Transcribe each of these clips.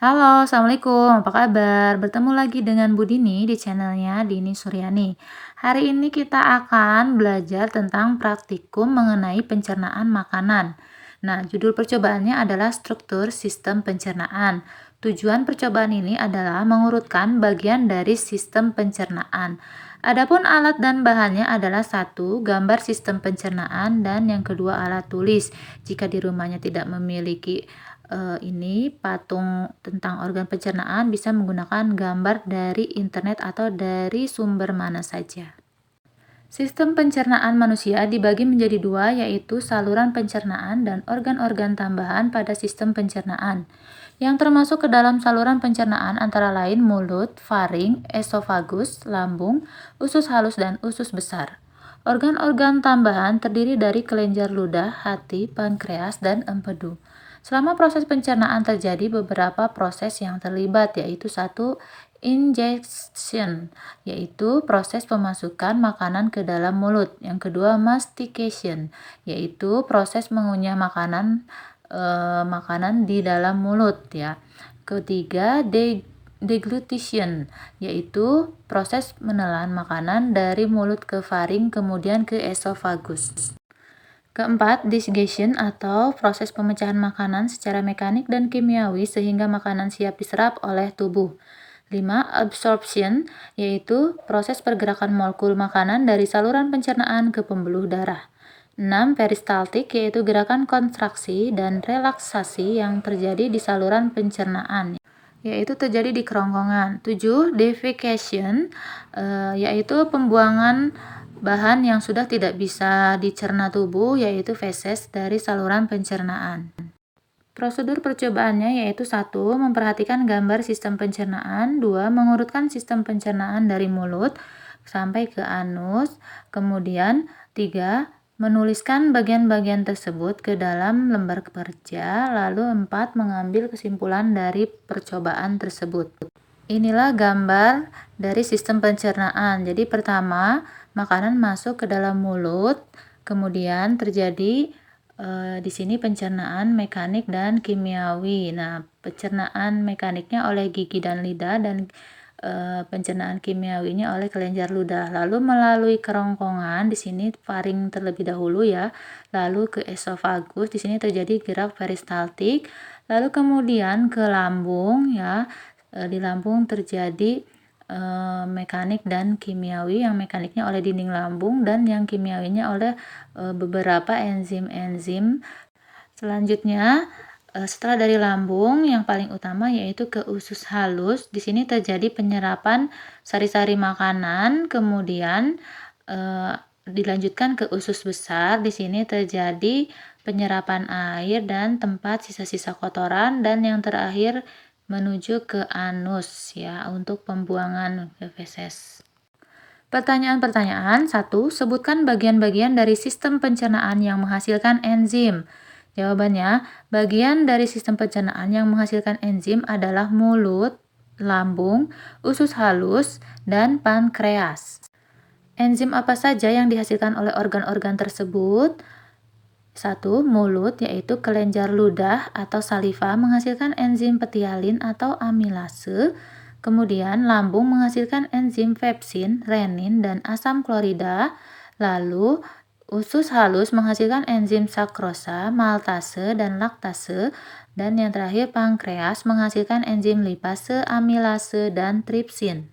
Halo, Assalamualaikum. Apa kabar? Bertemu lagi dengan Bu Dini di channelnya Dini Suryani. Hari ini kita akan belajar tentang praktikum mengenai pencernaan makanan. Nah, judul percobaannya adalah struktur sistem pencernaan. Tujuan percobaan ini adalah mengurutkan bagian dari sistem pencernaan. Adapun alat dan bahannya adalah satu, gambar sistem pencernaan dan yang kedua alat tulis. Jika di rumahnya tidak memiliki ini patung tentang organ pencernaan bisa menggunakan gambar dari internet atau dari sumber mana saja. Sistem pencernaan manusia dibagi menjadi dua, yaitu saluran pencernaan dan organ-organ tambahan pada sistem pencernaan. Yang termasuk ke dalam saluran pencernaan antara lain mulut, faring, esofagus, lambung, usus halus, dan usus besar. Organ-organ tambahan terdiri dari kelenjar ludah, hati, pankreas, dan empedu. Selama proses pencernaan terjadi beberapa proses yang terlibat, yaitu satu, ingestion, yaitu proses pemasukan makanan ke dalam mulut. Yang kedua, mastication, yaitu proses mengunyah makanan di dalam mulut ya. Ketiga, deglutition, yaitu proses menelan makanan dari mulut ke faring kemudian ke esofagus. Keempat, digestion atau proses pemecahan makanan secara mekanik dan kimiawi sehingga makanan siap diserap oleh tubuh. 5. Absorption, yaitu proses pergerakan molekul makanan dari saluran pencernaan ke pembuluh darah. 6. Peristaltik, yaitu gerakan kontraksi dan relaksasi yang terjadi di saluran pencernaan, yaitu terjadi di kerongkongan. 7. Defecation, yaitu pembuangan bahan yang sudah tidak bisa dicerna tubuh, yaitu feses dari saluran pencernaan. Prosedur percobaannya yaitu 1. Memperhatikan gambar sistem pencernaan. 2. Mengurutkan sistem pencernaan dari mulut sampai ke anus. Kemudian 3. Menuliskan bagian-bagian tersebut ke dalam lembar kerja. Lalu 4. Mengambil kesimpulan dari percobaan tersebut. Inilah gambar dari sistem pencernaan. Jadi pertama, makanan masuk ke dalam mulut, kemudian terjadi di sini pencernaan mekanik dan kimiawi. Nah, pencernaan mekaniknya oleh gigi dan lidah dan pencernaan kimiawinya oleh kelenjar ludah. Lalu melalui kerongkongan, di sini faring terlebih dahulu ya. Lalu ke esofagus, di sini terjadi gerak peristaltik. Lalu kemudian ke lambung ya. Di lambung terjadi mekanik dan kimiawi, yang mekaniknya oleh dinding lambung dan yang kimiawinya oleh beberapa enzim-enzim. Selanjutnya setelah dari lambung yang paling utama yaitu ke usus halus. Di sini terjadi penyerapan sari-sari makanan, kemudian dilanjutkan ke usus besar. Di sini terjadi penyerapan air dan tempat sisa-sisa kotoran, dan yang terakhir menuju ke anus ya untuk pembuangan feses. Pertanyaan-pertanyaan. 1. Sebutkan bagian-bagian dari sistem pencernaan yang menghasilkan enzim. Jawabannya, bagian dari sistem pencernaan yang menghasilkan enzim adalah mulut, lambung, usus halus, dan pankreas. Enzim apa saja yang dihasilkan oleh organ-organ tersebut? 1. Mulut, yaitu kelenjar ludah atau saliva menghasilkan enzim petialin atau amilase. Kemudian lambung menghasilkan enzim pepsin, renin, dan asam klorida. Lalu usus halus menghasilkan enzim sakrosa, maltase, dan laktase. Dan yang terakhir pankreas menghasilkan enzim lipase, amilase, dan tripsin.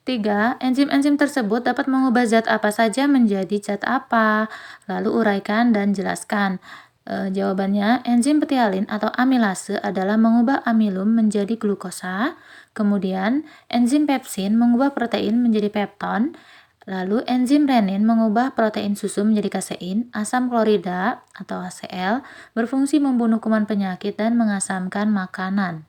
3. Enzim-enzim tersebut dapat mengubah zat apa saja menjadi zat apa. Lalu uraikan dan jelaskan. Jawabannya, enzim petialin atau amilase adalah mengubah amilum menjadi glukosa. Kemudian, enzim pepsin mengubah protein menjadi pepton. Lalu, enzim renin mengubah protein susu menjadi kasein. Asam klorida atau HCl berfungsi membunuh kuman penyakit dan mengasamkan makanan.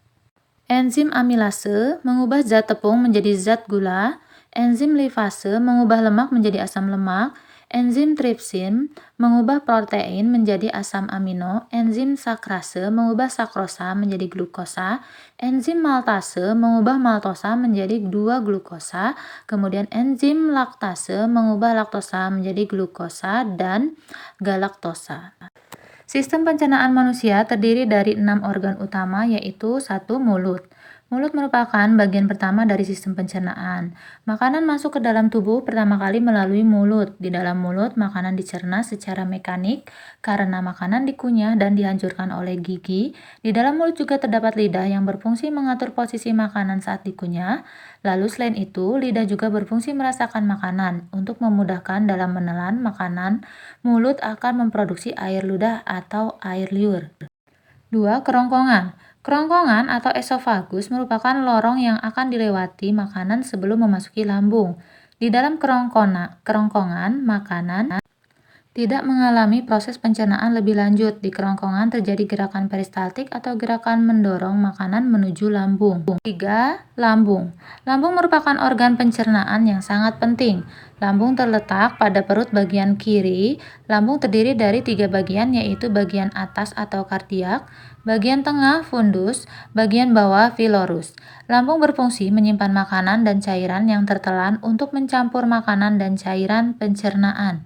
Enzim amilase mengubah zat tepung menjadi zat gula. Enzim lipase mengubah lemak menjadi asam lemak. Enzim tripsin mengubah protein menjadi asam amino. Enzim sakrase mengubah sakrosa menjadi glukosa. Enzim maltase mengubah maltosa menjadi 2-glukosa. Kemudian enzim laktase mengubah laktosa menjadi glukosa dan galaktosa. Sistem pencernaan manusia terdiri dari 6 organ utama, yaitu 1. Mulut. Mulut merupakan bagian pertama dari sistem pencernaan. Makanan masuk ke dalam tubuh pertama kali melalui mulut. Di dalam mulut, makanan dicerna secara mekanik karena makanan dikunyah dan dihancurkan oleh gigi. Di dalam mulut juga terdapat lidah yang berfungsi mengatur posisi makanan saat dikunyah. Lalu selain itu, lidah juga berfungsi merasakan makanan. Untuk memudahkan dalam menelan makanan, mulut akan memproduksi air ludah atau air liur. 2. Kerongkongan. Kerongkongan atau esofagus merupakan lorong yang akan dilewati makanan sebelum memasuki lambung. Di dalam kerongkongan, makanan tidak mengalami proses pencernaan lebih lanjut. Di kerongkongan terjadi gerakan peristaltik atau gerakan mendorong makanan menuju lambung. 3. Lambung. Lambung merupakan organ pencernaan yang sangat penting. Lambung terletak pada perut bagian kiri. Lambung terdiri dari 3 bagian, yaitu bagian atas atau kardiak, bagian tengah fundus, bagian bawah vilorus. Lambung berfungsi menyimpan makanan dan cairan yang tertelan untuk mencampur makanan dan cairan pencernaan.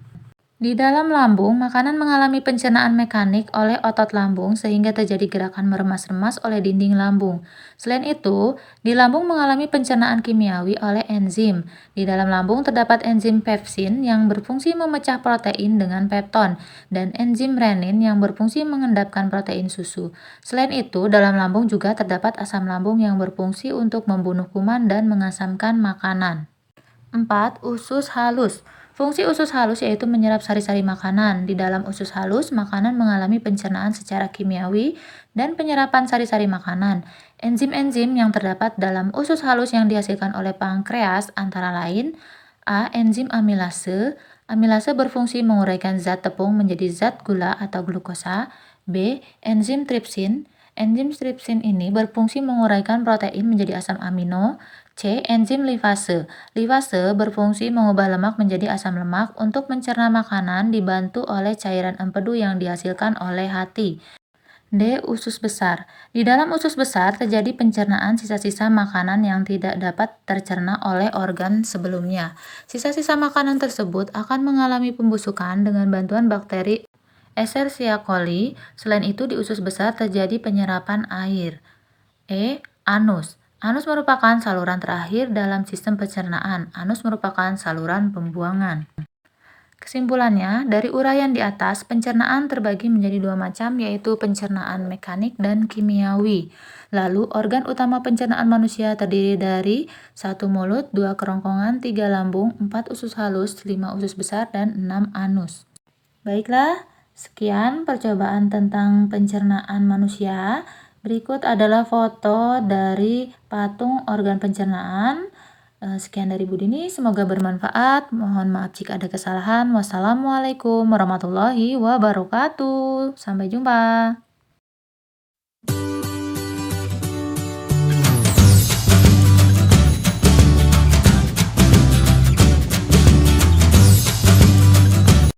Di dalam lambung, makanan mengalami pencernaan mekanik oleh otot lambung sehingga terjadi gerakan meremas-remas oleh dinding lambung. Selain itu, di lambung mengalami pencernaan kimiawi oleh enzim. Di dalam lambung terdapat enzim pepsin yang berfungsi memecah protein dengan pepton dan enzim renin yang berfungsi mengendapkan protein susu. Selain itu, dalam lambung juga terdapat asam lambung yang berfungsi untuk membunuh kuman dan mengasamkan makanan. 4. Usus halus. Fungsi usus halus yaitu menyerap sari-sari makanan. Di dalam usus halus, makanan mengalami pencernaan secara kimiawi dan penyerapan sari-sari makanan. Enzim-enzim yang terdapat dalam usus halus yang dihasilkan oleh pankreas antara lain: A. Enzim amilase. Amilase berfungsi menguraikan zat tepung menjadi zat gula atau glukosa. B. Enzim tripsin. Enzim tripsin ini berfungsi menguraikan protein menjadi asam amino. C. Enzim lipase. Lipase berfungsi mengubah lemak menjadi asam lemak untuk mencerna makanan dibantu oleh cairan empedu yang dihasilkan oleh hati. D. Usus besar. Di dalam usus besar terjadi pencernaan sisa-sisa makanan yang tidak dapat tercerna oleh organ sebelumnya. Sisa-sisa makanan tersebut akan mengalami pembusukan dengan bantuan bakteri Escherichia coli. Selain itu, di usus besar terjadi penyerapan air. E. Anus. Anus merupakan saluran terakhir dalam sistem pencernaan. Anus merupakan saluran pembuangan. Kesimpulannya, dari uraian di atas, pencernaan terbagi menjadi 2 macam, yaitu pencernaan mekanik dan kimiawi. Lalu, organ utama pencernaan manusia terdiri dari 1 mulut, 2 kerongkongan, 3 lambung, 4 usus halus, 5 usus besar, dan 6 anus. Baiklah, sekian percobaan tentang pencernaan manusia. Berikut adalah foto dari patung organ pencernaan. Sekian dari Bu Dini, semoga bermanfaat. Mohon maaf jika ada kesalahan. Wassalamualaikum warahmatullahi wabarakatuh. Sampai jumpa.